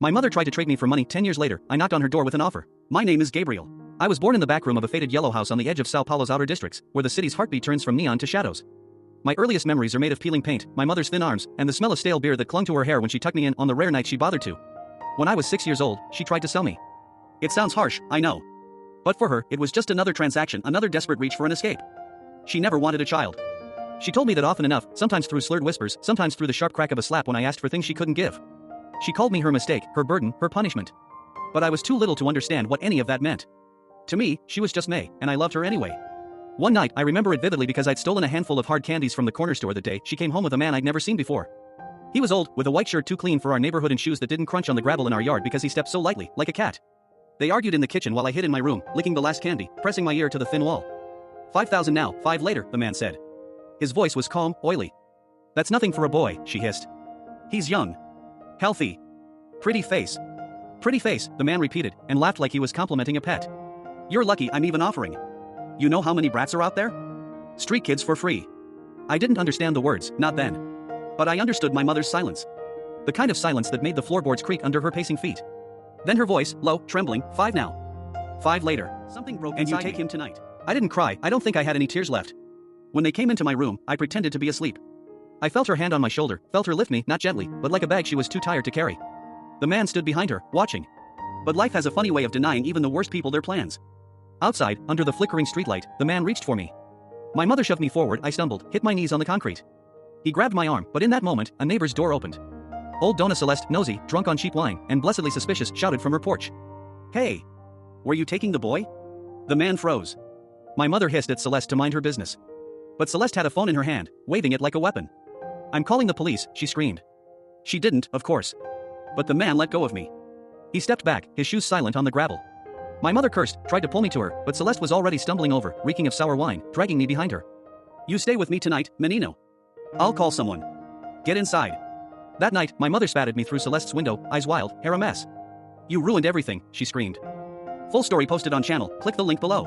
My mother tried to trade me for money. 10 years later, I knocked on her door with an offer. My name is Gabriel. I was born in the back room of a faded yellow house on the edge of Sao Paulo's outer districts, where the city's heartbeat turns from neon to shadows. My earliest memories are made of peeling paint, my mother's thin arms, and the smell of stale beer that clung to her hair when she tucked me in on the rare night she bothered to. When I was 6 years old, she tried to sell me. It sounds harsh, I know. But for her, it was just another transaction, another desperate reach for an escape. She never wanted a child. She told me that often enough, sometimes through slurred whispers, sometimes through the sharp crack of a slap when I asked for things she couldn't give. She called me her mistake, her burden, her punishment. But I was too little to understand what any of that meant. To me, she was just May, and I loved her anyway. One night, I remember it vividly because I'd stolen a handful of hard candies from the corner store the day she came home with a man I'd never seen before. He was old, with a white shirt too clean for our neighborhood and shoes that didn't crunch on the gravel in our yard because he stepped so lightly, like a cat. They argued in the kitchen while I hid in my room, licking the last candy, pressing my ear to the thin wall. 5,000 now, 5 later, the man said. His voice was calm, oily. That's nothing for a boy, she hissed. He's young. Healthy. Pretty face. Pretty face, the man repeated, and laughed like he was complimenting a pet. You're lucky I'm even offering. You know how many brats are out there? Street kids for free. I didn't understand the words, not then. But I understood my mother's silence. The kind of silence that made the floorboards creak under her pacing feet. Then her voice, low, trembling, 5 now. 5 later. Something broke inside me. And you take him tonight. I didn't cry, I don't think I had any tears left. When they came into my room, I pretended to be asleep. I felt her hand on my shoulder, felt her lift me, not gently, but like a bag she was too tired to carry. The man stood behind her, watching. But life has a funny way of denying even the worst people their plans. Outside, under the flickering streetlight, the man reached for me. My mother shoved me forward, I stumbled, hit my knees on the concrete. He grabbed my arm, but in that moment, a neighbor's door opened. Old Dona Celeste, nosy, drunk on cheap wine, and blessedly suspicious, shouted from her porch. Hey! Were you taking the boy? The man froze. My mother hissed at Celeste to mind her business. But Celeste had a phone in her hand, waving it like a weapon. I'm calling the police, she screamed. She didn't, of course. But the man let go of me. He stepped back, his shoes silent on the gravel. My mother cursed, tried to pull me to her, but Celeste was already stumbling over, reeking of sour wine, dragging me behind her. You stay with me tonight, Menino. I'll call someone. Get inside. That night, my mother spat at me through Celeste's window, eyes wild, hair a mess. You ruined everything, she screamed. Full story posted on channel, click the link below.